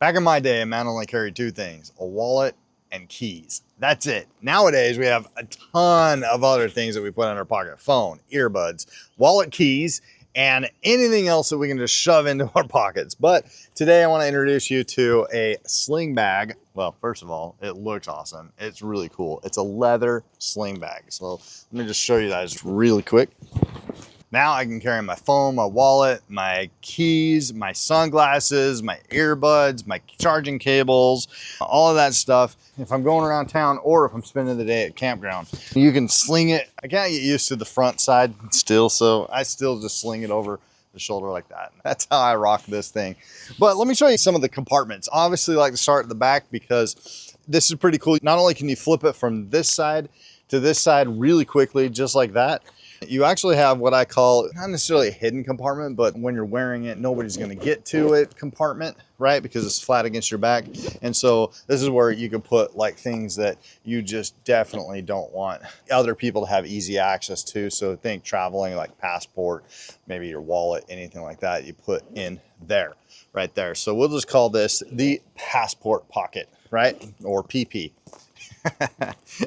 Back in my day, a man only carried two things, a wallet and keys. That's it. Nowadays, we have a ton of other things that we put in our pocket. Phone, earbuds, wallet, keys, and anything else that we can just shove into our pockets. But today I want to introduce you to a sling bag. Well, first of all, it looks awesome. It's really cool. It's a leather sling bag. So let me just show you that just really quick. Now I can carry my phone, my wallet, my keys, my sunglasses, my earbuds, my charging cables, all of that stuff. If I'm going around town or if I'm spending the day at campground, you can sling it. I gotta get used to the front side still, so I still just sling it over the shoulder like that. That's how I rock this thing. But let me show you some of the compartments. Obviously, I like to start at the back because this is pretty cool. Not only can you flip it from this side to this side really quickly, just like that, you actually have what I call, not necessarily a hidden compartment, but when you're wearing it, nobody's gonna get to it compartment, right? Because it's flat against your back. And so this is where you can put like things that you just definitely don't want other people to have easy access to. So think traveling, like passport, maybe your wallet, anything like that, you put in there, right there. So we'll just call this the passport pocket, right? Or PP.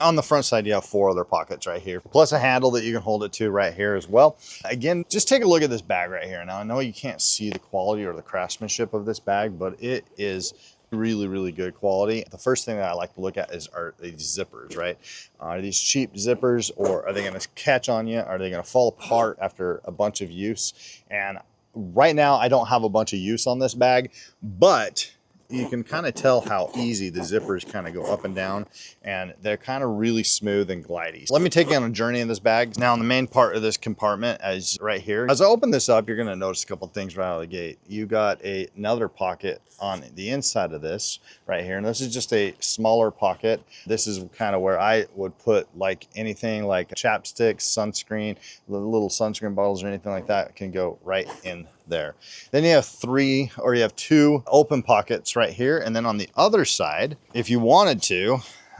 On the front side, you have 4 other pockets right here, plus a handle that you can hold it to right here as well. Again, just take a look at this bag right here. Now, I know you can't see the quality or the craftsmanship of this bag, but it is really, really good quality. The first thing that I like to look at are these zippers, right? Are these cheap zippers, or are they going to catch on you? Are they going to fall apart after a bunch of use? And right now, I don't have a bunch of use on this bag, but you can kind of tell how easy the zippers kind of go up and down, and they're kind of really smooth and glidey. Let me take you on a journey in this bag. Now, in the main part of this compartment, as right here, as I open this up, you're going to notice a couple things right out of the gate. You got another pocket on the inside of this right here, and this is just a smaller pocket. This is kind of where I would put like anything like chapsticks, sunscreen, the little sunscreen bottles or anything like that can go right in there. Then you have 2 open pockets right here, and then on the other side, if you wanted to,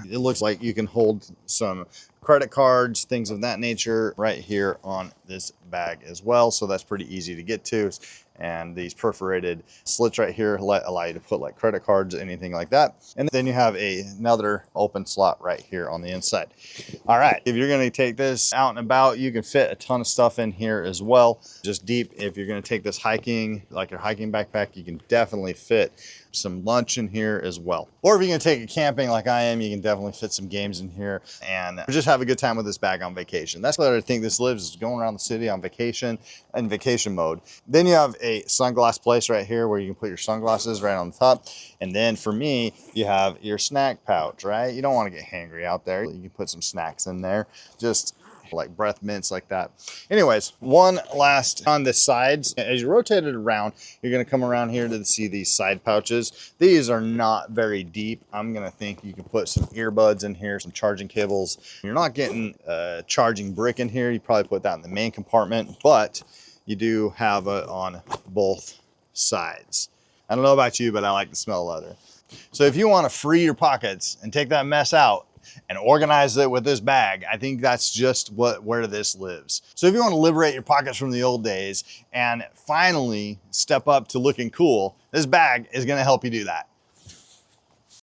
it looks like you can hold some credit cards, things of that nature right here on this bag as well. So that's pretty easy to get to. And these perforated slits right here allow you to put like credit cards, anything like that. And then you have another open slot right here on the inside. All right, if you're gonna take this out and about, you can fit a ton of stuff in here as well. Just deep, if you're gonna take this hiking, like your hiking backpack, you can definitely fit some lunch in here as well. Or if you're gonna take it camping like I am, you can definitely fit some games in here and just have a good time with this bag on vacation. That's what I think this lives, is going around the city on vacation, in vacation mode. Then you have a sunglass place right here where you can put your sunglasses right on the top. And then for me, you have your snack pouch, right? You don't want to get hangry out there. You can put some snacks in there, just like breath mints like that. Anyways, one last on the sides. As you rotate it around, you're going to come around here to see these side pouches. These are not very deep. I'm going to think you can put some earbuds in here, some charging cables. You're not getting a charging brick in here. You probably put that in the main compartment, but you do have it on both sides. I don't know about you, but I like the smell of leather. So if you want to free your pockets and take that mess out and organize it with this bag, I think that's just where this lives. So if you want to liberate your pockets from the old days and finally step up to looking cool, this bag is going to help you do that.